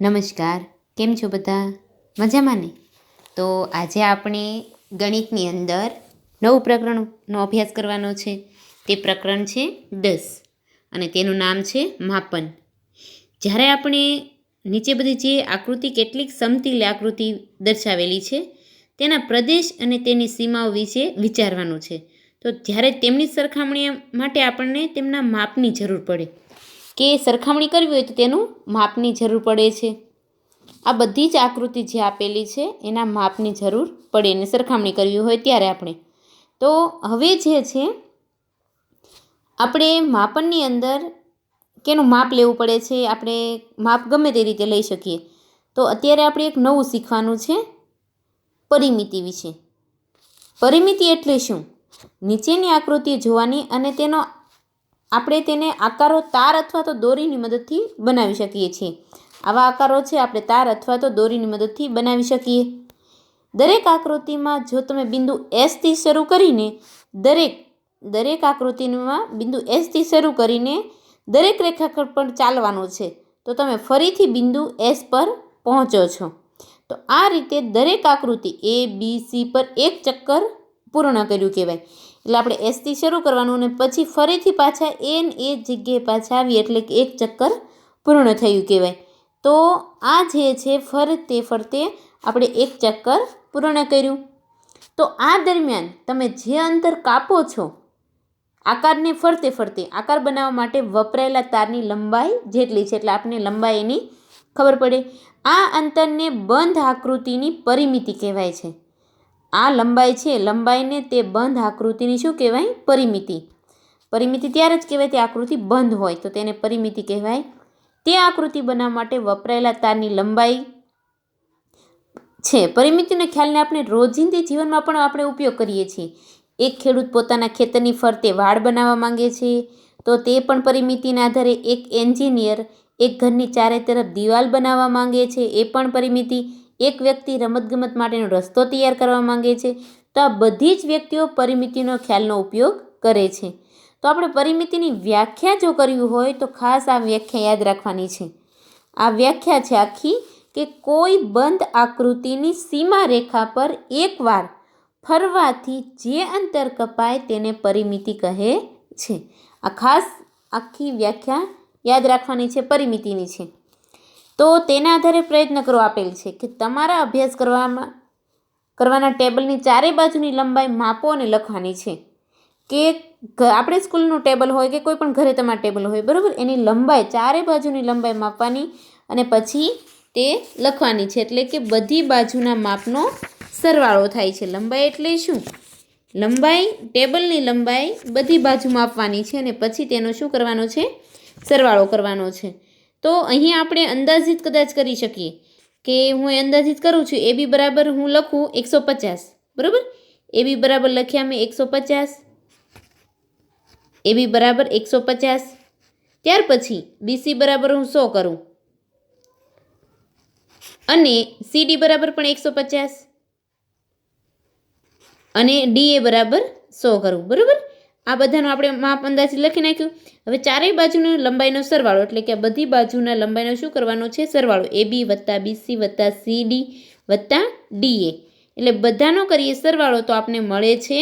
નમસ્કાર, કેમ છો બધા? મજામાં ને? તો આજે આપણે ગણિતની અંદર નવું પ્રકરણનો અભ્યાસ કરવાનો છે. તે પ્રકરણ છે 10 અને તેનું નામ છે માપન. જ્યારે આપણે નીચે બધી જે આકૃતિ કેટલીક સમતિલ આકૃતિ દર્શાવેલી છે તેના પ્રદેશ અને તેની સીમાઓ વિશે વિચારવાનું છે. તો જ્યારે તેમની સરખામણી માટે આપણને તેમના માપની જરૂર પડે કે સરખામણી કરવી હોય તો તેનું માપની જરૂર પડે છે. આ બધી જ આકૃતિ જે આપેલી છે એના માપની જરૂર પડે અને સરખામણી કરવી હોય ત્યારે આપણે. તો હવે જે છે આપણે માપનની અંદર કેનું માપ લેવું પડે છે, આપણે માપ ગમે તે રીતે લઈ શકીએ. તો અત્યારે આપણે એક નવું શીખવાનું છે પરિમિતિ વિશે. પરિમિતિ એટલે શું? નીચેની આકૃતિ જોવાની અને આપણે તેને આકારો તાર અથવા તો દોરીની મદદથી બનાવી શકીએ છીએ. આવા આકારો છે આપણે તાર અથવા તો દોરીની મદદથી બનાવી શકીએ. દરેક આકૃતિમાં જો તમે બિંદુ એસથી શરૂ કરીને દરેક આકૃતિમાં બિંદુ એસથી શરૂ કરીને દરેક રેખાખંડ પર ચાલવાનું છે તો તમે ફરીથી બિંદુ એસ પર પહોંચો છો. તો આ રીતે દરેક આકૃતિ એ બી સી પર એક ચક્કર પૂર્ણ કર્યું કહેવાય. એટલે આપણે એસથી શરૂ કરવાનું અને પછી ફરીથી પાછા એ જગ્યાએ પાછા આવીએ એટલે કે એક ચક્કર પૂર્ણ થયું કહેવાય. તો આ જે છે ફરતે આપણે એક ચક્કર પૂર્ણ કર્યું. તો આ દરમિયાન તમે જે અંતર કાપો છો આકારને ફરતે આકાર બનાવવા માટે વપરાયેલા તારની લંબાઈ જેટલી છે એટલે આપણે લંબાઈ એની ખબર પડે. આ અંતરને બંધ આકૃતિની પરિમિતિ કહેવાય છે. આ લંબાઈ છે, લંબાઈને તે બંધ આકૃતિની શું કહેવાય? પરિમિતિ. પરિમિતિ ત્યારે જ કહેવાય તે આકૃતિ બંધ હોય તો તેને પરિમિતિ કહેવાય. તે આકૃતિ બનાવવા માટે વપરાયેલા તારની લંબાઈ છે. પરિમિતિના ખ્યાલને આપણે રોજિંદી જીવનમાં પણ આપણે ઉપયોગ કરીએ છીએ. એક ખેડૂત પોતાના ખેતરની ફરતે વાડ બનાવવા માંગે છે તો તે પણ પરિમિતિના આધારે. એક એન્જિનિયર એક ઘરની ચારે તરફ દિવાલ બનાવવા માંગે છે, એ પણ પરિમિતિ. એક વ્યક્તિ રમતગમત માટેનો રસ્તો તૈયાર કરવા માંગે છે. તો આ બધી જ વ્યક્તિઓ પરિમિતિનો ખ્યાલનો ઉપયોગ કરે છે. તો આપણે પરિમિતિની વ્યાખ્યા જો કરવી હોય તો ખાસ આ વ્યાખ્યા યાદ રાખવાની છે. આ વ્યાખ્યા છે આખી કે કોઈ બંધ આકૃતિની સીમા રેખા પર એકવાર ફરવાથી જે અંતર કપાય તેને પરિમિતિ કહે છે. આ ખાસ આખી વ્યાખ્યા યાદ રાખવાની છે, પરિમિતિની છે. તો તેના આધારે પ્રયત્ન કરો આપેલ છે કે તમારા અભ્યાસ કરવાના ટેબલની ચારે બાજુની લંબાઈ માપો અને લખવાની છે. કે આપણે સ્કૂલનું ટેબલ હોય કે કોઈ પણ ઘરે તમારું ટેબલ હોય, બરાબર, એની લંબાઈ ચારે બાજુની લંબાઈ માપવાની અને પછી તે લખવાની છે. એટલે કે બધી બાજુના માપનો સરવાળો થાય છે. લંબાઈ એટલે શું? લંબાઈ, ટેબલની લંબાઈ બધી બાજુ માપવાની છે અને પછી તેનો શું કરવાનો છે? સરવાળો કરવાનો છે. તો અહીં આપણે અંદાજિત કદાચ કરી શકીએ કે હું અંદાજિત કરું છું એ બી બરાબર હું લખું 150, બરાબર. એ બી બરાબર લખ્યા મેં 150, એ બી બરાબર 150. ત્યાર પછી બીસી બરાબર હું 100 કરું અને સીડી બરાબર પણ 150 અને ડીએ બરાબર 100 કરું, બરાબર. આ બધાનું આપણે માપ અંદાજિત લખી નાખ્યું. હવે ચારેય બાજુનો લંબાઈનો સરવાળો એટલે કે બધી બાજુના લંબાઈનો શું કરવાનો છે? સરવાળો. એ બી વત્તા બીસી વત્તા સીડી વત્તા ડીએ એટલે બધાનો કરીએ સરવાળો તો આપણે મળે છે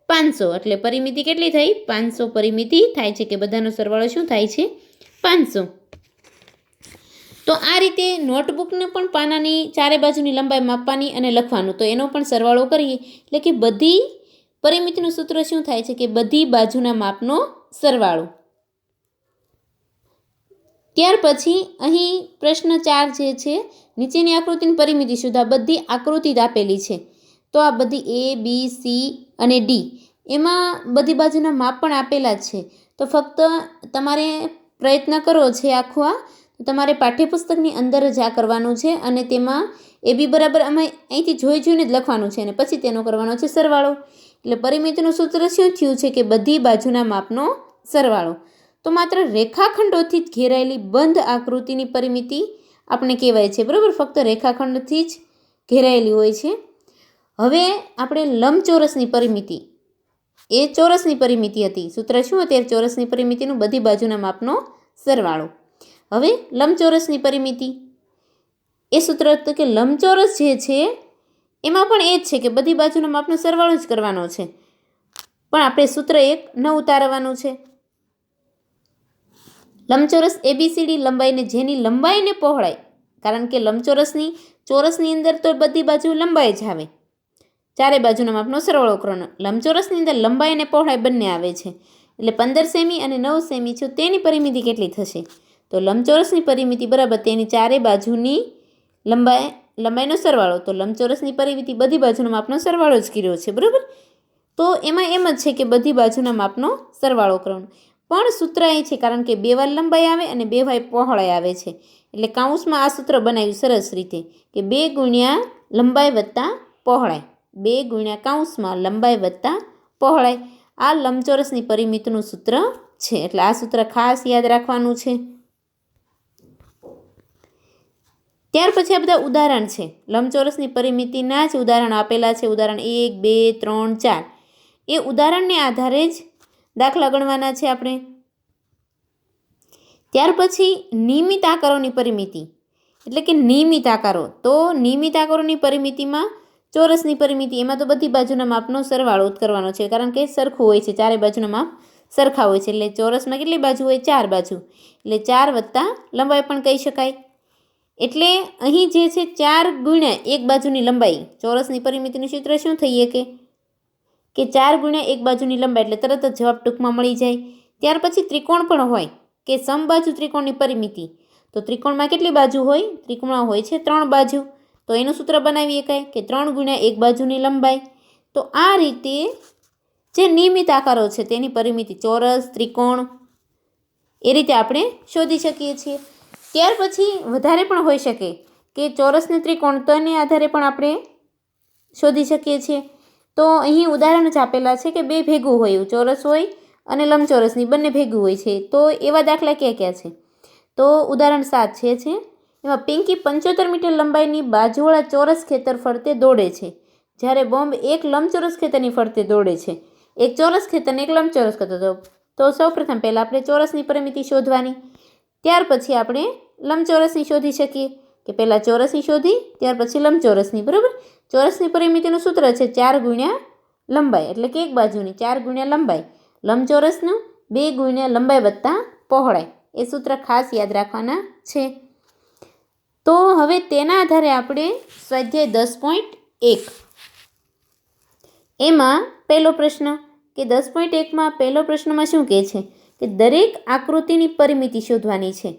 500. એટલે પરિમિતિ કેટલી થઈ? 500 પરિમિતિ થાય છે કે બધાનો સરવાળો શું થાય છે? 500. તો આ રીતે નોટબુકને પણ પાનાની ચારે બાજુની લંબાઈ માપવાની અને લખવાનું. તો એનો પણ સરવાળો કરીએ એટલે કે બધી પરિમિતિનું સૂત્ર શું થાય છે? કે બધી બાજુના માપનો સરવાળો. ત્યાર પછી અહીં પ્રશ્ન 4 જે છે, નીચેની આકૃતિની પરિમિતિ શોધો. આ બધી આકૃતિ આપેલી છે. તો આ બધી એ બી સી અને ડી એમાં બધી બાજુના માપ પણ આપેલા જ છે. તો ફક્ત તમારે પ્રયત્ન કરો છે આખો તમારે પાઠ્યપુસ્તકની અંદર જ આ કરવાનું છે અને તેમાં એ બી બરાબર અમે અહીંથી જોઈને જ લખવાનું છે અને પછી તેનો કરવાનો છે સરવાળો. એટલે પરિમિતિનું સૂત્ર શું થયું છે? કે બધી બાજુના માપનો સરવાળો. તો માત્ર રેખાખંડોથી જ ઘેરાયેલી બંધ આકૃતિની પરિમિતિ આપણે કહેવાય છે, બરાબર. ફક્ત રેખાખંડથી જ ઘેરાયેલી હોય છે. હવે આપણે લંબચોરસની પરિમિતિ, એ ચોરસની પરિમિતિ હતી. સૂત્ર શું હતું? ચોરસની પરિમિતિનું બધી બાજુના માપનો સરવાળો. હવે લંબચોરસની પરિમિતિ એ સૂત્ર તો કે લંબચોરસ જે છે એમાં પણ એ જ છે કે બધી બાજુના માપનો સરવાળો જ કરવાનો છે, પણ આપણે સૂત્ર એક ન ઉતારવાનું છે. લંબચોરસ ABCD લંબાઈને જેની લંબાઈને પહોળાઈ, કારણ કે ચોરસની અંદર તો બધી બાજુ લંબાઈ જ આવે, ચારે બાજુના માપનો સરવાળો કરવાનો. લંબચોરસની અંદર લંબાઈ અને પહોળાઈ બંને આવે છે, એટલે 15 સેમી અને 9 સેમી છે તેની પરિમિતિ કેટલી થશે? તો લંબચોરસની પરિમિતિ બરાબર તેની ચારે બાજુની લંબાઈનો સરવાળો. તો લંબચોરસની પરિમિતિ બધી બાજુના માપનો સરવાળો જ કર્યો છે, બરાબર. તો એમાં એમ જ છે કે બધી બાજુના માપનો સરવાળો કરવાનો. પણ સૂત્ર એ છે કારણ કે 2 વાર લંબાઈ આવે અને 2 વાર પહોળાઈ આવે છે, એટલે કાઉન્સમાં આ સૂત્ર બનાવ્યું સરસ રીતે કે 2 ગુણ્યા લંબાઈ વત્તા પહોળાઈ, 2 ગુણ્યા કાઉન્સમાં લંબાઈ વત્તા પહોળાઈ. આ લંબચોરસની પરિમિતિનું સૂત્ર છે, એટલે આ સૂત્ર ખાસ યાદ રાખવાનું છે. ત્યાર પછી આ બધા ઉદાહરણ છે, લંબચોરસની પરિમિતિના જ ઉદાહરણો આપેલા છે. ઉદાહરણ 1, 2, 3, 4. એ ઉદાહરણને આધારે જ દાખલા ગણવાના છે આપણે. ત્યાર પછી નિયમિત આકારોની પરિમિતિ, એટલે કે નિયમિત આકારો. તો નિયમિત આકારોની પરિમિતિમાં ચોરસની પરિમિતિ, એમાં તો બધી બાજુના માપનો સરવાળો જ કરવાનો છે, કારણ કે સરખું હોય છે, ચારે બાજુના માપ સરખા હોય છે. એટલે ચોરસમાં કેટલી બાજુ હોય? 4 બાજુ, એટલે 4 વત્તા લંબાઈ પણ કહી શકાય. એટલે અહીં જે છે 4 ગુણ્યા એક બાજુની લંબાઈ, ચોરસની પરિમિતિનું સૂત્ર શું થઈએ કે 4 ગુણ્યા એક બાજુની લંબાઈ, એટલે તરત જ જવાબ ટૂંકમાં મળી જાય. ત્યાર પછી ત્રિકોણ પણ હોય કે સમબાજુ ત્રિકોણની પરિમિતિ. તો ત્રિકોણમાં કેટલી બાજુ હોય? ત્રિકોણમાં હોય છે 3 બાજુ. તો એનું સૂત્ર બનાવી શકાય કે 3 ગુણ્યા એક બાજુની લંબાઈ. તો આ રીતે જે નિયમિત આકારો છે તેની પરિમિતિ, ચોરસ, ત્રિકોણ, એ રીતે આપણે શોધી શકીએ છીએ. ત્યાર પછી વધારે પણ હોઈ શકે કે ચોરસને ત્રિકોણ, તો એને આધારે પણ આપણે શોધી શકીએ છીએ. તો અહીં ઉદાહરણ જ આપેલા છે કે 2 ભેગું હોય, ચોરસ હોય અને લંબચોરસની બંને ભેગું હોય છે. તો એવા દાખલા ક્યાં ક્યાં છે? તો ઉદાહરણ 7 છે એમાં પિંકી 75 મીટર લંબાઈની બાજુવાળા ચોરસ ખેતર ફરતે દોડે છે, જ્યારે બોમ્બ એક લંબચોરસ ખેતરની ફરતે દોડે છે. એક ચોરસ ખેતરને એક લંબચોરસ ખેતર. તો સૌપ્રથમ પહેલાં આપણે ચોરસની પરિમિતિ શોધવાની, ત્યાર પછી આપણે લંબચોરસની શોધી શકીએ કે પહેલાં ચોરસની શોધી ત્યાર પછી લંબચોરસની, બરાબર. ચોરસની પરિમિતિનું સૂત્ર છે 4 ગુણ્યા લંબાઈ, એટલે કે એક બાજુની 4 ગુણ્યા લંબાઈ. લંબચોરસનું 2 ગુણ્યા લંબાઈ વત્તા પહોળાઈ. એ સૂત્ર ખાસ યાદ રાખવાના છે. તો હવે તેના આધારે આપણે સ્વાધ્યાય 10.1 એમાં પહેલો પ્રશ્ન કે 10.1માં પહેલો પ્રશ્નમાં શું કહે છે કે દરેક આકૃતિની પરિમિતિ શોધવાની છે.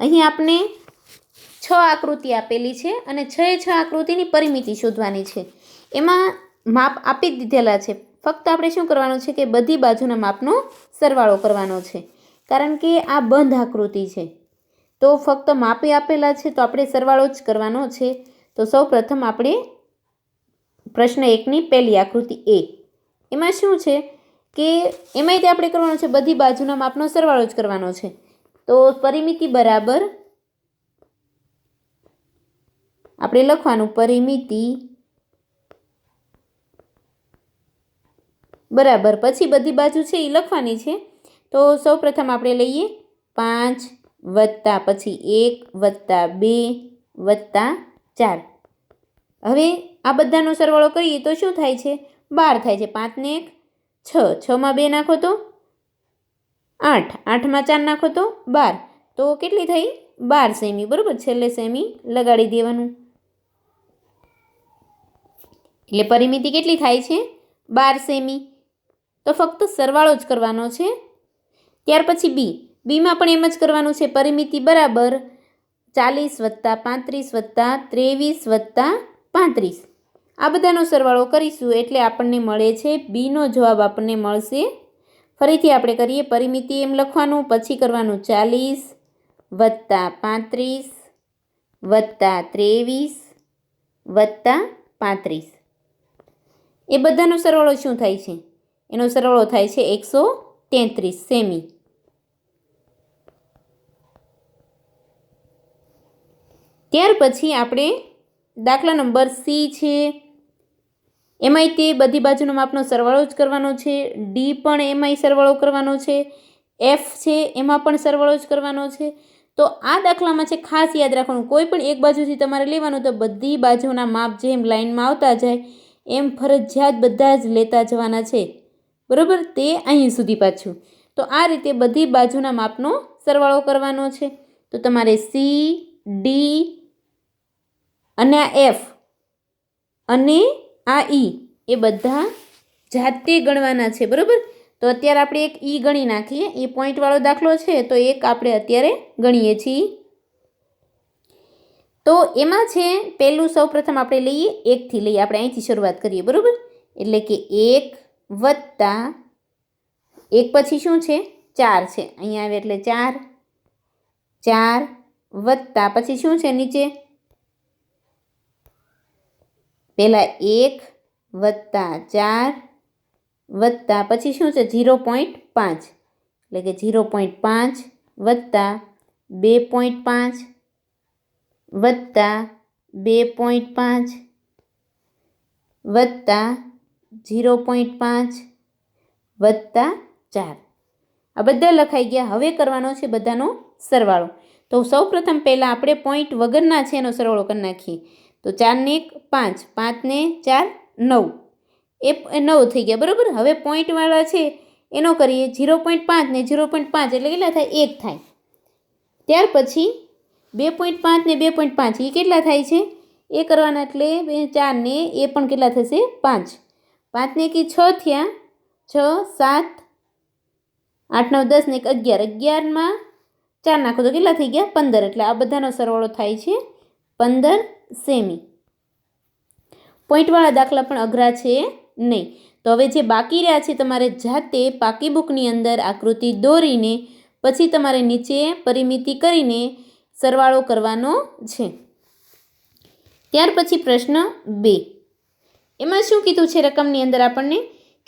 અહીં આપણે 6 આકૃતિ આપેલી છે અને 6 આકૃતિની પરિમિતિ શોધવાની છે. એમાં માપ આપી જ દીધેલા છે, ફક્ત આપણે શું કરવાનું છે કે બધી બાજુના માપનો સરવાળો કરવાનો છે, કારણ કે આ બંધ આકૃતિ છે. તો ફક્ત માપે આપેલા છે તો આપણે સરવાળો જ કરવાનો છે. તો સૌ પ્રથમ આપણે પ્રશ્ન 1ની પહેલી આકૃતિ A, એમાં શું છે કે એમાંય આપણે કરવાનું છે બધી બાજુના માપનો સરવાળો જ કરવાનો છે. તો પરિમિતિ બરાબર આપણે લખવાનું, પરિમિતિ બરાબર પછી બધી બાજુ છે એ લખવાની છે. તો સૌ પ્રથમ આપણે લઈએ 5 વત્તા પછી 1 વત્તા 2 વત્તા 4. હવે આ બધાનો સરવાળો કરીએ તો શું થાય છે? 12 થાય છે. 5 ને 1 6, 6માં 2 નાખો તો 8, 8માં 4 નાખો તો 12. તો કેટલી થઈ? 12 સેમી, બરાબર. છેલ્લે સેમી લગાડી દેવાનું, એટલે પરિમિતિ કેટલી થાય છે? 12 સેમી. તો ફક્ત સરવાળો જ કરવાનો છે. ત્યાર પછી બીમાં પણ એમ જ કરવાનું છે. પરિમિતિ બરાબર 40 વત્તા 35 વત્તા 23 વત્તા 35. આ બધાનો સરવાળો કરીશું એટલે આપણને મળે છે બીનો જવાબ આપણને મળશે. ફરીથી આપણે કરીએ, પરિમિતિ એમ લખવાનું, પછી કરવાનું 40 વત્તા 35 વત્તા 23 વત્તા 35. એ બધાનો સરવાળો શું થાય છે? એનો સરવાળો થાય છે 133 સેમી. ત્યાર પછી આપણે દાખલા નંબર C છે, એમાંય તે બધી બાજુનો માપનો સરવાળો જ કરવાનો છે. D પણ એમાંય સરવાળો કરવાનો છે. F છે એમાં પણ સરવાળો જ કરવાનો છે. તો આ દાખલામાં છે ખાસ યાદ રાખવાનું, કોઈ પણ એક બાજુથી તમારે લેવાનું તો બધી બાજુના માપ જેમ લાઇનમાં આવતા જાય એમ ફરજિયાત બધા જ લેતા જવાના છે, બરાબર, તે અહીં સુધી પાછું. તો આ રીતે બધી બાજુના માપનો સરવાળો કરવાનો છે. તો તમારે સી, ડી અને આ એફ અને આ ઈ એ બધા જાતે ગણવાના છે, બરાબર. તો અત્યારે આપણે એક ઈ ગણી નાખીએ. એ પોઈન્ટવાળો દાખલો છે તો એક આપણે અત્યારે ગણીએ છીએ. તો એમાં છે પહેલું સૌપ્રથમ આપણે લઈએ 1થી લઈએ, આપણે અહીંથી શરૂઆત કરીએ, બરાબર. એટલે કે 1 વત્તા 1 પછી શું છે 4 છે, અહીંયા આવે એટલે 4, 4 વત્તા પછી શું છે નીચે, પહેલાં 1 વત્તા 4 વત્તા પછી શું છે 0.5, એટલે કે 0.5 વત્તા 2.5 વત્તા 2.5 વત્તા 0.5 વત્તા 4. આ બધા લખાઈ ગયા. હવે કરવાનો છે બધાનો સરવાળો. તો સૌ પ્રથમ પહેલાં આપણે પોઈન્ટ વગરના છે એનો સરવાળો કરી નાખીએ. તો 4 ને 1 5, 5 ને 4 9, એ 9 થઈ ગયા, બરાબર. હવે પોઈન્ટવાળા છે એનો કરીએ. 0.5 ને 0.5 એટલે કેટલા થાય 1 થાય. ત્યાર પછી 2.5 ને 2.5 એ કેટલા થાય છે એ કરવાના, એટલે 4 ને એ પણ કેટલા થશે 5, 5 ને 1 6 થયા, 6 7 8 9 10 ને 1 11, 11માં 4 નાખો તો કેટલા થઈ ગયા 15. એટલે આ બધાનો સરવાળો થાય છે 15 સેમી. પોઈન્ટવાળા દાખલા પણ અઘરા છે નહીં. તો હવે જે બાકી રહ્યા છે તમારે જાતે પાકી બુકની અંદર આકૃતિ દોરીને પછી તમારે નીચે પરિમિતિ કરીને સરવાળો કરવાનો છે. ત્યાર પછી પ્રશ્ન 2, એમાં શું કીધું છે રકમની અંદર આપણને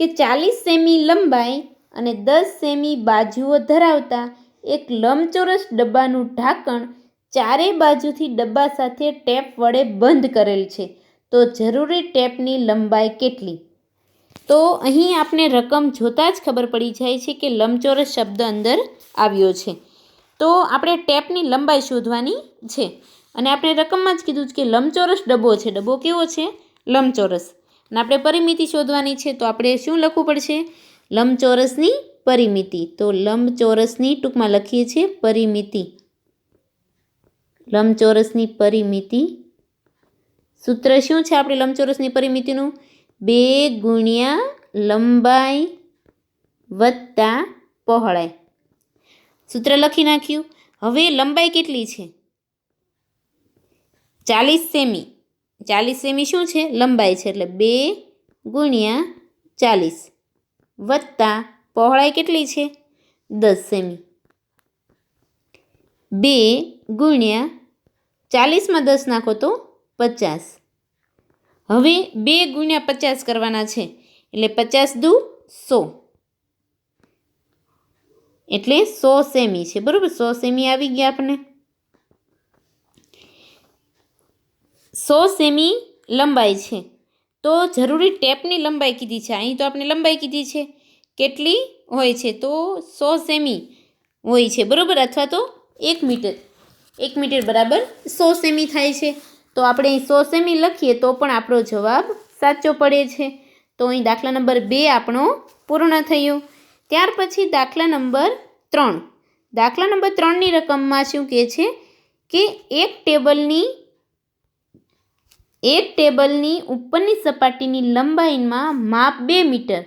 કે 40 સેમી લંબાઈ અને 10 સેમી બાજુઓ ધરાવતા એક લંબચોરસ ડબ્બાનું ઢાંકણ ચારે બાજુથી ડબ્બા સાથે ટેપ વડે બંધ કરેલ છે, તો જરૂરી ટેપની લંબાઈ કેટલી? તો અહીં આપણે રકમ જોતાં જ ખબર પડી જાય છે કે લંબચોરસ શબ્દ અંદર આવ્યો છે. તો આપણે ટેપની લંબાઈ શોધવાની છે અને આપણે રકમમાં જ કીધું કે લંબચોરસ ડબ્બો છે. ડબ્બો કેવો છે? લંબચોરસ. અને આપણે પરિમિતિ શોધવાની છે તો આપણે શું લખવું પડશે? લંબચોરસની પરિમિતિ. તો લંબચોરસની ટૂંકમાં લખીએ છીએ પરિમિતિ. લંબચોરસની પરિમિતિ સૂત્ર શું છે આપણે લંબચોરસની પરિમિતિનું? 2 ગુણ્યા લંબાઈ વત્તા પહોળાઈ. સૂત્ર લખી નાખ્યું. હવે લંબાઈ કેટલી છે? 40 સેમી. 40 સેમી શું છે? લંબાઈ છે. એટલે 2 ગુણ્યા 40 વત્તા પહોળાઈ કેટલી છે? 10 સેમી. 2 ગુણ્યા 40માં 10 નાખો તો 50. હવે 2 ગુણ્યા 50 કરવાના છે એટલે 50 દુ 100, એટલે 100 સેમી છે, બરાબર. 100 સેમી આવી ગયા આપણને. 100 સેમી લંબાઈ છે તો જરૂરી ટેપની લંબાઈ કીધી છે. અહીં તો આપણે લંબાઈ કીધી છે, કેટલી હોય છે? તો 100 સેમી હોય છે, બરાબર. અથવા તો 1 મીટર. 1 મીટર બરાબર 100 સેમી થાય છે. તો આપણે 100 સેમી લખીએ તો પણ આપણો જવાબ સાચો પડે છે. તો અહીં દાખલા નંબર 2 આપણો પૂર્ણ થયો. ત્યાર પછી દાખલા નંબર 3. દાખલા નંબર 3ની રકમમાં શું કહે છે કે એક ટેબલની ઉપરની સપાટીની લંબાઈમાં માપ 2 મીટર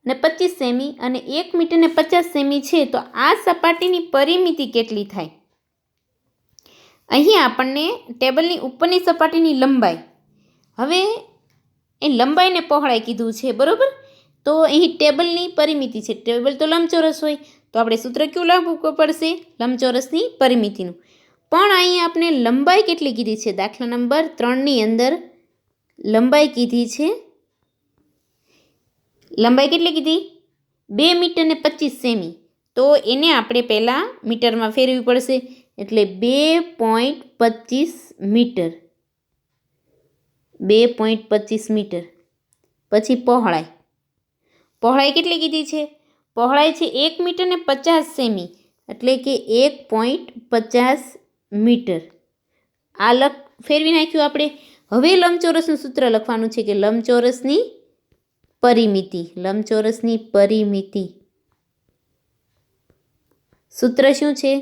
અને 25 સેમી અને 1 મીટર ને 50 સેમી છે, તો આ સપાટીની પરિમિતિ કેટલી થાય? અહીં આપણને ટેબલની ઉપરની સપાટીની લંબાઈ, હવે એ લંબાઈને પહોળાઈ કીધું છે, બરાબર. તો અહીં ટેબલની પરિમિતિ છે. ટેબલ તો લંબચોરસ હોય તો આપણે સૂત્ર કયું લાવવું પડશે? લંબચોરસની પરિમિતિનું. પણ અહીં આપણે લંબાઈ કેટલી કીધી છે? દાખલા નંબર 3ની અંદર લંબાઈ કીધી છે. લંબાઈ કેટલી કીધી? 2 મીટર ને 25 સેમી. તો એને આપણે પહેલાં મીટરમાં ફેરવી પડશે. એટલે 2.25 મીટર. 2.25 મીટર. પછી પહોળાઈ. પહોળાઈ કેટલી કીધી છે? પહોળાઈ છે 1 મીટર ને 50 સેમી. એટલે કે 1.50 મીટર. આ ફેરવી નાખ્યું આપણે. હવે લંબચોરસનું સૂત્ર લખવાનું છે કે લંબચોરસની પરિમિતિ. સૂત્ર શું છે?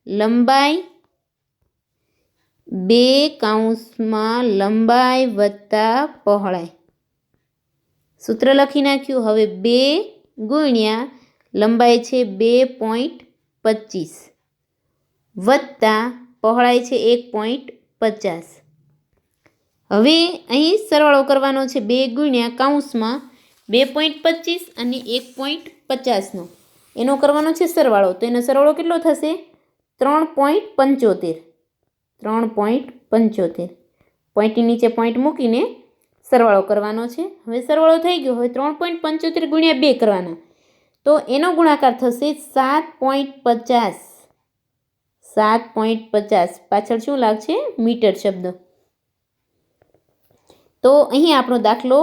લંબાઈ 2 લંબાઈ વત્તા પહોળાઈ. સૂત્ર લખી નાખ્યું. હવે 2 ગુણ્યા લંબાઈ છે 2.25 વત્તા પહોળાઈ છે 1.50. હવે અહીં સરવાળો કરવાનો છે 2 ગુણ્યા 2.25 અને 1.50નો. એનો કરવાનો છે સરવાળો. તો એનો સરવાળો કેટલો થશે? 3.75. પોઈન્ટની નીચે પોઈન્ટ મૂકીને સરવાળો કરવાનો છે. હવે સરવાળો થઈ ગયો. હવે 3.75 ગુણ્યા 2 કરવાના. તો એનો ગુણાકાર થશે 7.50. પાછળ શું લાગશે? મીટર શબ્દ. તો અહીં આપણો દાખલો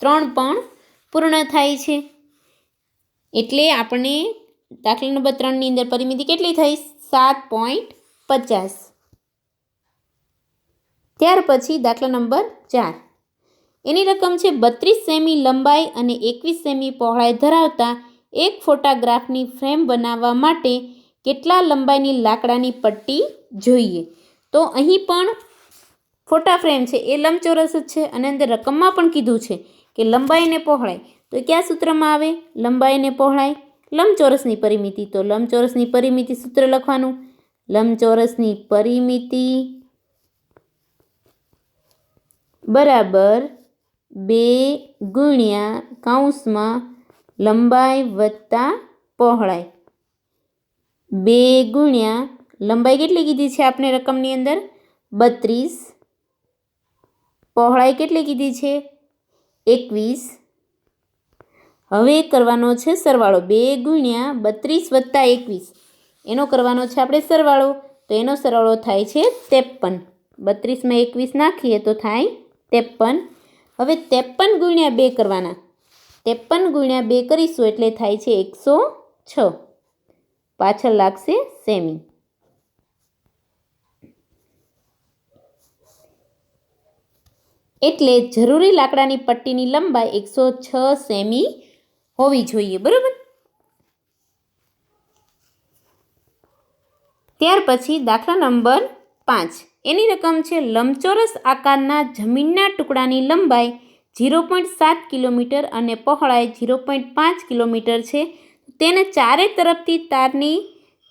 3 પણ પૂર્ણ થાય છે. એટલે આપણે દાખલા નંબર 3ની અંદર પરિમિતિ કેટલી થઈ? 7.50. ત્યાર પછી દાખલા નંબર 4. એની રકમ છે 32 સેમી લંબાઈ અને 21 સેમી પહોળાઈ ધરાવતા એક ફોટોગ્રાફની ફ્રેમ બનાવવા માટે કેટલા લંબાઈની લાકડાની પટ્ટી જોઈએ? તો અહીં પણ ફોટા ફ્રેમ છે એ લંબચોરસ જ છે અને અંદર રકમમાં પણ કીધું છે કે લંબાઈ અને પહોળાઈ. તો કયા સૂત્રમાં આવે લંબાઈ અને પહોળાઈ? લંબચોરસની પરિમિતિ. તો લંબચોરસની પરિમિતિ સૂત્ર લખવાનું. લંબચોરસની પરિમિતિ બરાબર 2 ગુણ્યા લંબાઈ વત્તા પહોળાઈ. 2 ગુણ્યા લંબાઈ કેટલી કીધી છે આપણે રકમની અંદર? 32. પહોળાઈ કેટલી કીધી છે? 21. હવે કરવાનો છે સરવાળો. 2 ગુણ્યા 32 વત્તા 21 એનો કરવાનો છે આપણે સરવાળો. તો એનો સરવાળો થાય છે 53. 32માં 21 નાખીએ તો થાય 53. હવે 53 ગુણ્યા 2 કરવાના. 53 ગુણ્યા 2 કરીશું એટલે થાય છે 106. પાછળ લાગશે સેમી. એટલે જરૂરી લાકડાની પટ્ટીની લંબાઈ 106 સેમી હોવી જોઈએ. બરાબર. ત્યાર પછી દાખલા નંબર 5. એની રકમ છે લંબચોરસ આકારના જમીનના ટુકડાની લંબાઈ 0.7 કિલોમીટર અને પહોળાઈ 0.5 કિલોમીટર છે. તેને ચારે તરફથી તારની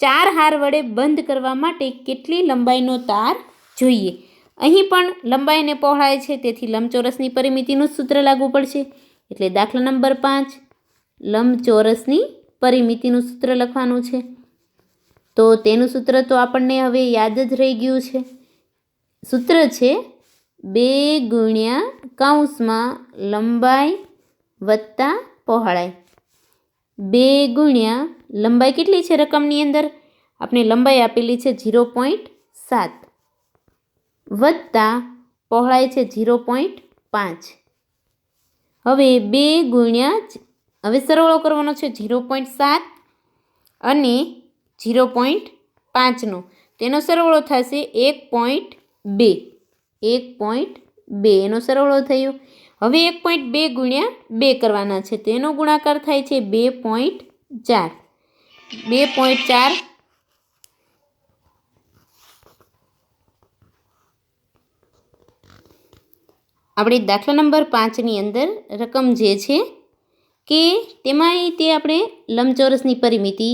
4 હાર વડે બંધ કરવા માટે કેટલી લંબાઈનો તાર જોઈએ? અહીં પણ લંબાઈ અને પહોળાઈ છે, તેથી લંબચોરસની પરિમિતિનું સૂત્ર લાગુ પડશે. એટલે દાખલા નંબર 5 લંબચોરસની પરિમિતિનું સૂત્ર લખવાનું છે. તો તેનું સૂત્ર તો આપણને હવે યાદ જ રહી ગયું છે. સૂત્ર છે 2 ગુણ્યા લંબાઈ વત્તા પહોળાઈ. 2 ગુણ્યા લંબાઈ કેટલી છે રકમની અંદર? આપણે લંબાઈ આપેલી છે 0.7 વત્તા પહોળાઈ છે 0.5. હવે 2 ગુણ્યા હવે સરવાળો કરવાનો છે 0.7 અને 0.5નો. તેનો સરવાળો થશે 1.2. 1.2 એનો સરવાળો થયો. હવે 1.2 ગુણ્યા 2 કરવાના છે. તેનો ગુણાકાર થાય છે 2.4. 2.4 આપણે દાખલા નંબર 5ની અંદર રકમ જે છે કે તેમાં તે આપણે લંબચોરસની પરિમિતિ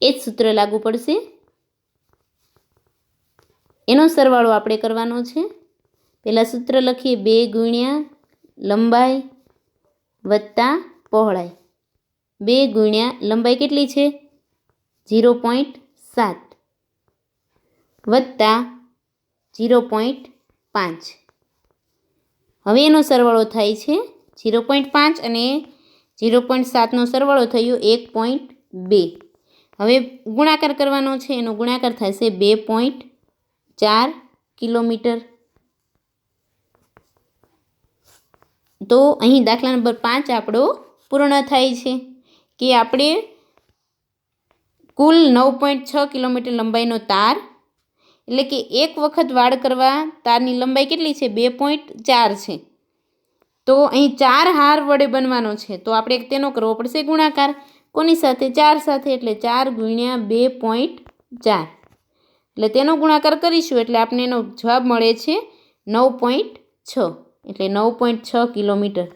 એ જ સૂત્ર લાગુ પડશે. એનો સરવાળો આપણે કરવાનો છે. પહેલાં સૂત્ર લખીએ 2 ગુણ્યા લંબાઈ વત્તા પહોળાઈ. 2 ગુણ્યા લંબાઈ કેટલી છે? 0.7 વત્તા 0.5. હવે એનો સરવાળો થાય છે 0.5 અને 0.7નો સરવાળો થયો 1.2. હવે ગુણાકાર કરવાનો છે. એનો ગુણાકાર થશે 2.4 કિલોમીટર. તો અહીં દાખલા નંબર 5 આપણો પૂર્ણ થાય છે કે આપણે કુલ 9.6 કિલોમીટર લંબાઈનો તાર, એટલે કે એક વખત વાળ કરવા તારની લંબાઈ કેટલી છે? 2.4 છે. તો અહીં 4 હાર વડે બનવાનો છે, તો આપણે તેનો કરવો પડશે ગુણાકાર. કોની સાથે? 4 સાથે. એટલે 4 ગુણ્યા 2.4, એટલે તેનો ગુણાકાર કરીશું એટલે આપણે એનો જવાબ મળે છે 9.6, એટલે 9.6 કિલોમીટર.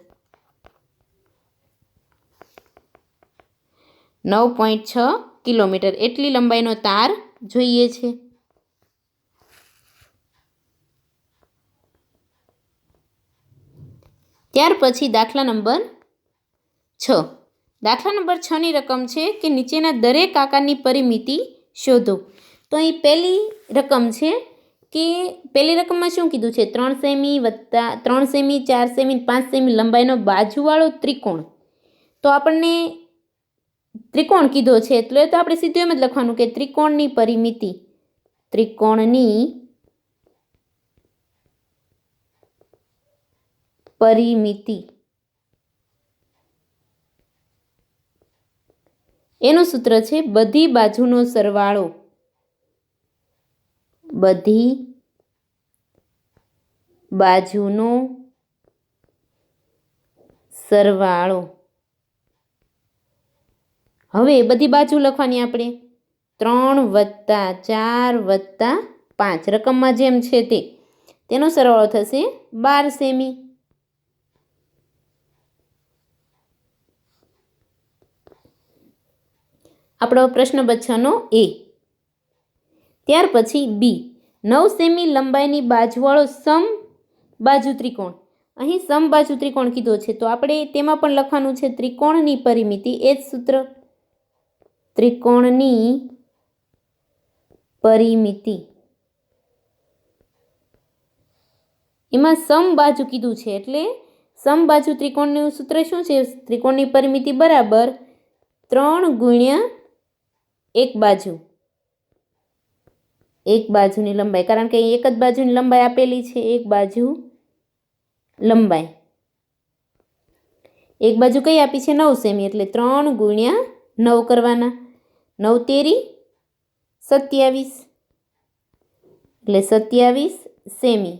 9.6 કિલોમીટર એટલી લંબાઈનો તાર જોઈએ છે. ત્યાર પછી દાખલા નંબર 6. દાખલા નંબર 6ની રકમ છે કે નીચેના દરેક આકારની પરિમિતિ શોધો. તો અહીં પહેલી રકમ છે કે પહેલી રકમમાં શું કીધું છે? 3 સેમી વત્તા 3 સેમી 4 સેમી 5 સેમી લંબાઈનો બાજુવાળો ત્રિકોણ. તો આપણને ત્રિકોણ કીધો છે એટલે તો આપણે સીધું એમ જ લખવાનું કે ત્રિકોણની પરિમિતિ, ત્રિકોણની પરિમિતિ એનું સૂત્ર છે બધી બાજુનો સરવાળો, બધી બાજુનો સરવાળો. હવે બધી બાજુ લખવાની આપણે 3 વત્તા 4 વત્તા 5 રકમમાં જેમ છે તેનો સરવાળો થશે 12 સેમી. આપણો પ્રશ્ન નંબર 6નો એ. ત્યાર પછી બી, 9 સેમી લંબાઈની બાજુવાળો સમબાજુ ત્રિકોણ. અહીં સમબાજુ ત્રિકોણ કીધો છે તો આપણે તેમાં પણ લખવાનું છે ત્રિકોણની પરિમિતિ, એ જ સૂત્ર, ત્રિકોણની પરિમિતિ. એમાં સમબાજુ કીધું છે એટલે સમબાજુ ત્રિકોણનું સૂત્ર શું છે? ત્રિકોણની પરિમિતિ બરાબર 3 ગુણ્યા એક બાજુ, એક બાજુની લંબાઈ, કારણ કે એક જ બાજુની લંબાઈ આપેલી છે, એક બાજુ લંબાઈ. એક બાજુ કઈ આપી છે? 9 સેમી, એટલે 3 ગુણ્યા 9 કરવાના. 9 તેરી 27, એટલે 27 સેમી.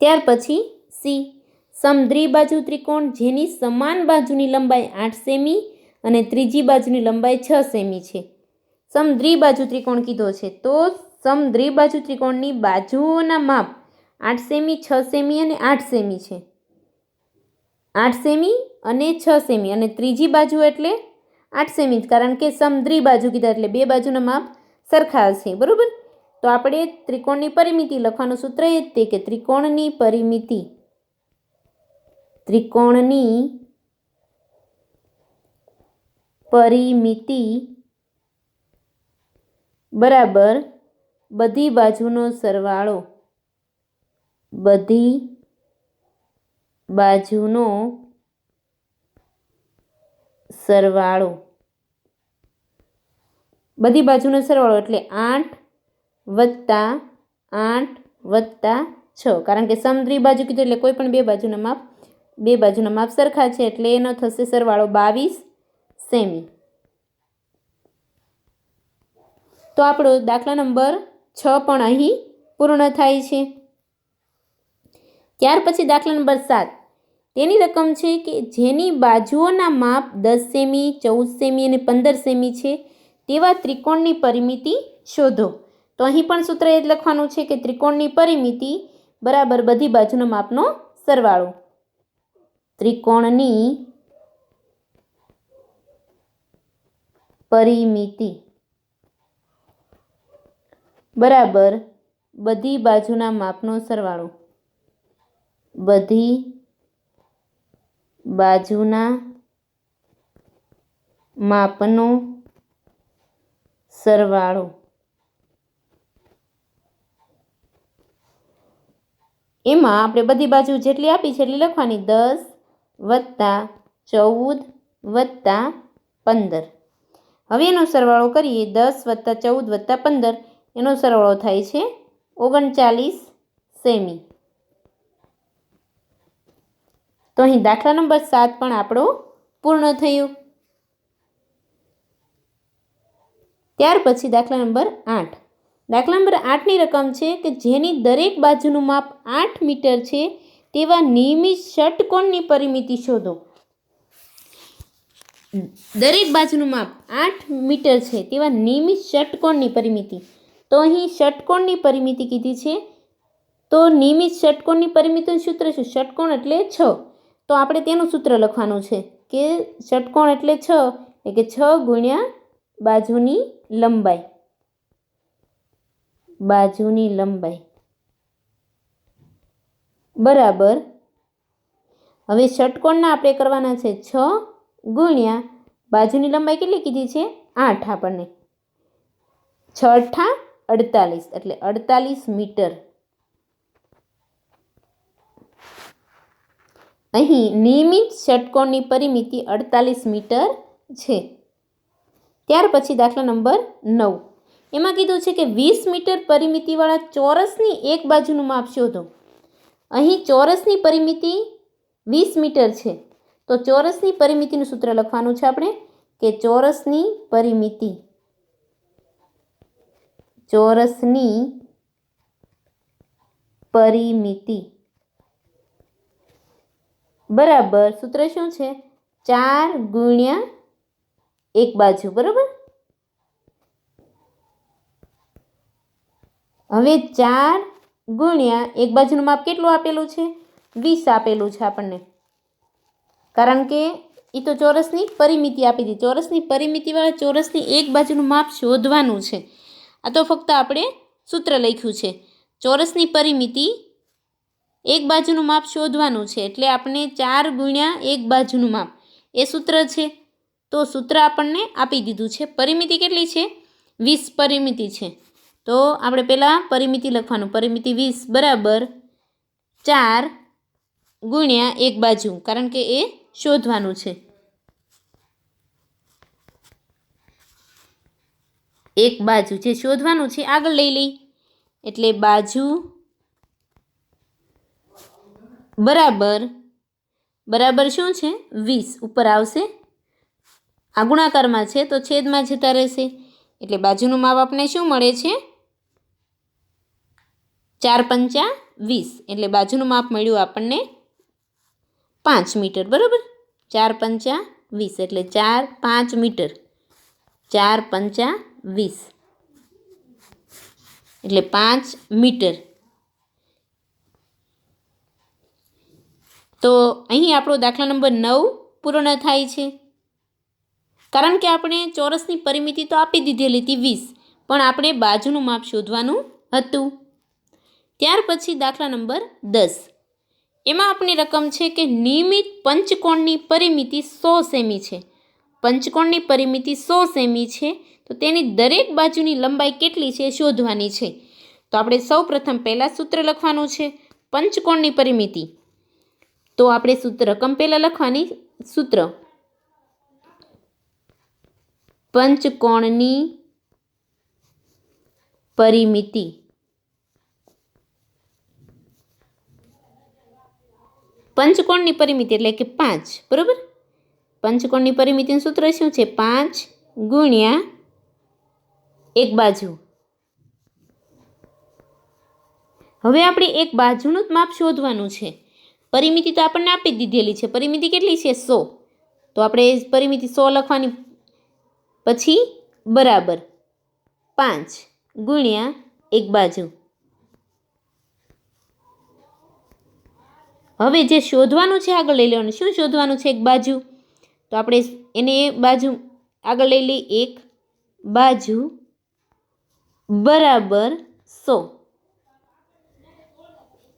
ત્યાર પછી સી, સમદ્વિબાજુ ત્રિકોણ જેની સમાન બાજુની લંબાઈ 8 સેમી અને ત્રીજી બાજુની લંબાઈ 6 સેમી છે. સમદ્વિબાજુ ત્રિકોણ કીધો છે તો સમદ્વિબાજુ ત્રિકોણની બાજુઓના માપ 8 સેમી 6 સેમી અને 8 સેમી છે. 8 સેમી અને 6 સેમી, અને ત્રીજી બાજુ એટલે 8 સેમી, કારણ કે સમદ્વિબાજુ કીધા એટલે બે બાજુના માપ સરખા હશે. બરોબર. તો આપણે ત્રિકોણની પરિમિતિ લખવાનું સૂત્ર એ જ તે કે ત્રિકોણની પરિમિતિ, ત્રિકોણની પરિમિતિ બરાબર બધી બાજુનો સરવાળો, બધી બાજુનો સરવાળો. બધી બાજુનો સરવાળો એટલે 8 વત્તા 8 વત્તા 6, કારણ કે સમદ્વિબાજુ કીધું એટલે કોઈ પણ બે બાજુના માપ સરખા છે એટલે એનો થશે સરવાળો 22 સેમી. તો આપણો દાખલા નંબર 6 પણ અહીં પૂર્ણ થાય છે. ત્યાર પછી દાખલા નંબર 7, તેની રકમ છે કે જેની બાજુઓના માપ 10 સેમી 14 સેમી અને 15 સેમી છે તેવા ત્રિકોણની પરિમિતિ શોધો. તો અહીં પણ સૂત્ર એ જ લખવાનું છે કે ત્રિકોણની પરિમિતિ બરાબર બધી બાજુના માપનો સરવાળો, ત્રિકોણની પરિમિતિ બરાબર બધી બાજુના માપનો સરવાળો, બધી બાજુના માપનો સરવાળો. એમાં આપણે બધી બાજુ જેટલી આપી છે એટલી લખવાની, 10 વત્તા 14 વત્તા 15. હવે એનો સરવાળો કરીએ, 10 વત્તા 14 વત્તા 15, એનો સરવાળો થાય છે 39 સેમી. તો અહીં દાખલા નંબર 7 પણ આપણો પૂર્ણ થયો. ત્યાર પછી દાખલા નંબર 8. દાખલા નંબર 8ની રકમ છે કે જેની દરેક બાજુનું માપ 8 મીટર છે તેવા નિયમિત ષટકોણની પરિમિતિ શોધો. દરેક બાજુનું માપ 8 મીટર છે તેવા નિયમિત ષટકોણની પરિમિતિ. તો અહીં ષટકોણની પરિમિતિ કીધી છે. તો નિયમિત ષટકોણની પરિમિતિનું સૂત્ર શું? ષટકોણ એટલે 6. તો આપણે તેનું સૂત્ર લખવાનું છે કે ષટકોણ એટલે 6 એટલે કે 6 ગુણ્યા બાજુની લંબાઈ. બાજુની લંબાઈ બરાબર. હવે ષટકોણના આપણે કરવાના છે 6 ગુણ્યા બાજુની લંબાઈ કેટલી કીધી છે? 8 આપણને. 6 × 48 એટલે 48 મીટર. અહીં નિયમિત ષટકોણની પરિમિતિ 48 મીટર છે. ત્યાર પછી દાખલા નંબર 9. એમાં કીધું છે કે 20 મીટર પરિમિતિવાળા ચોરસની એક બાજુનું માપ શોધો. અહીં ચોરસની પરિમિતિ 20 મીટર છે. તો ચોરસની પરિમિતિનું સૂત્ર લખવાનું છે આપણે કે ચોરસની પરિમિતિ. ચોરસની પરિમિતિ બરાબર સૂત્ર શું છે? 4 ગુણ્યા એક બાજુ. બરાબર. હવે 4 ગુણ્યા એક બાજુનું માપ કેટલું આપેલું છે? 20 આપેલું છે આપણને. કારણ કે એ તો ચોરસની પરિમિતિ આપી દીધી. ચોરસની પરિમિતિવાળા ચોરસની એક બાજુનું માપ શોધવાનું છે. આ તો ફક્ત આપણે સૂત્ર લખ્યું છે. ચોરસની પરિમિતિ એક બાજુનું માપ શોધવાનું છે એટલે આપણે 4 ગુણ્યા એક બાજુનું માપ એ સૂત્ર છે. તો સૂત્ર આપણને આપી દીધું છે. પરિમિતિ કેટલી છે? 20 પરિમિતિ છે. તો આપણે પહેલાં પરિમિતિ લખવાનું. પરિમિતિ 20 બરાબર 4 ગુણ્યા એક બાજુ, કારણ કે એ શોધવાનું છે. એક બાજુ જે શોધવાનું છે આગળ લઈ લઈ એટલે બાજુ બરાબર શું છે? 20 ઉપર આવશે. આ ગુણાકારમાં છે તો છેદમાં જતા રહેશે એટલે બાજુનું માપ આપણે શું મળે છે? 4 × 5 = 20 એટલે બાજુનું માપ મળ્યું આપણને 5 મીટર. બરાબર. 4 × 5 = 20 એટલે 4 × 5 મીટર. 4 × 5 = 20 એટલે 5 મીટર. તો અહીં આપણો દાખલા નંબર 9 પૂર્ણ થાય છે. કારણ કે આપણે ચોરસની પરિમિતિ તો આપી દીધેલી હતી 20, પણ આપણે બાજુનું માપ શોધવાનું હતું. ત્યાર પછી દાખલા નંબર 10. એમાં આપણી રકમ છે કે નિયમિત પંચકોણની પરિમિતિ 100 સેમી છે. પંચકોણની પરિમિતિ 100 સેમી છે તો તેની દરેક બાજુની લંબાઈ કેટલી છે શોધવાની છે. તો આપણે સૌ પ્રથમ પહેલાં સૂત્ર લખવાનું છે પંચકોણની પરિમિતિ. તો આપણે રકમ પહેલાં લખવાની. સૂત્ર પંચકોણની પરિમિતિ. પંચકોણની પરિમિતિ એટલે કે 5. બરાબર. પંચકોણની પરિમિતિનું સૂત્ર શું છે? 5 ગુણ્યા એક બાજુ. હવે આપણે એક બાજુનું જ માપ શોધવાનું છે. પરિમિતિ તો આપણને આપી દીધેલી છે. પરિમિતિ કેટલી છે? 100. તો આપણે પરિમિતિ 100 લખવાની. પછી બરાબર 5 ગુણ્યા એક બાજુ. હવે જે શોધવાનું છે આગળ લઈ લેવાનું. શું શોધવાનું છે? એક બાજુ. તો આપણે એને બાજુ આગળ લઈ લઈ. એક બાજુ બરાબર 100.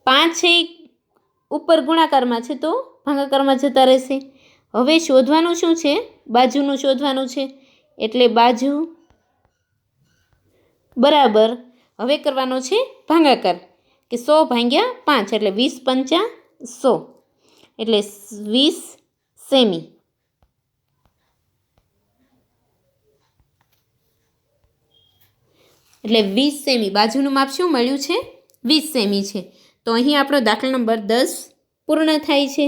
5 છે ઉપર ગુણાકારમાં છે તો ભાગાકારમાં જતા રહેશે. હવે શોધવાનું શું છે? બાજુનું શોધવાનું છે એટલે બાજુ બરાબર હવે કરવાનો છે ભાગાકાર કે 100 ભાગ્યા 5 એટલે 20 × 5 = 100 એટલે 20 સેમી. એટલે 20 સેમી બાજુનું માપ શું મળ્યું છે? 20 સેમી છે. તો અહીં આપણો દાખલા નંબર 10 પૂર્ણ થાય છે.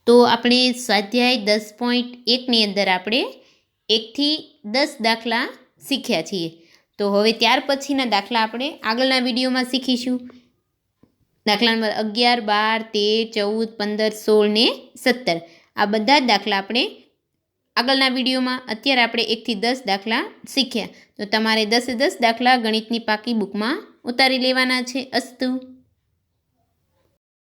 તો આપણે સ્વાધ્યાય 10.1ની અંદર આપણે 1થી 10 દાખલા શીખ્યા છીએ. તો હવે ત્યાર પછીના દાખલા આપણે આગળના વિડીયોમાં શીખીશું. દાખલા નંબર 11, 12, 13, 14, 15, 16 ને 17 આ બધા જ દાખલા આપણે આગળના વિડીયોમાં. અત્યારે આપણે 1થી 10 દાખલા શીખ્યા. તો તમારે 10 દાખલા ગણિતની પાકી બુકમાં ઉતારી લેવાના છે. અસ્તુ.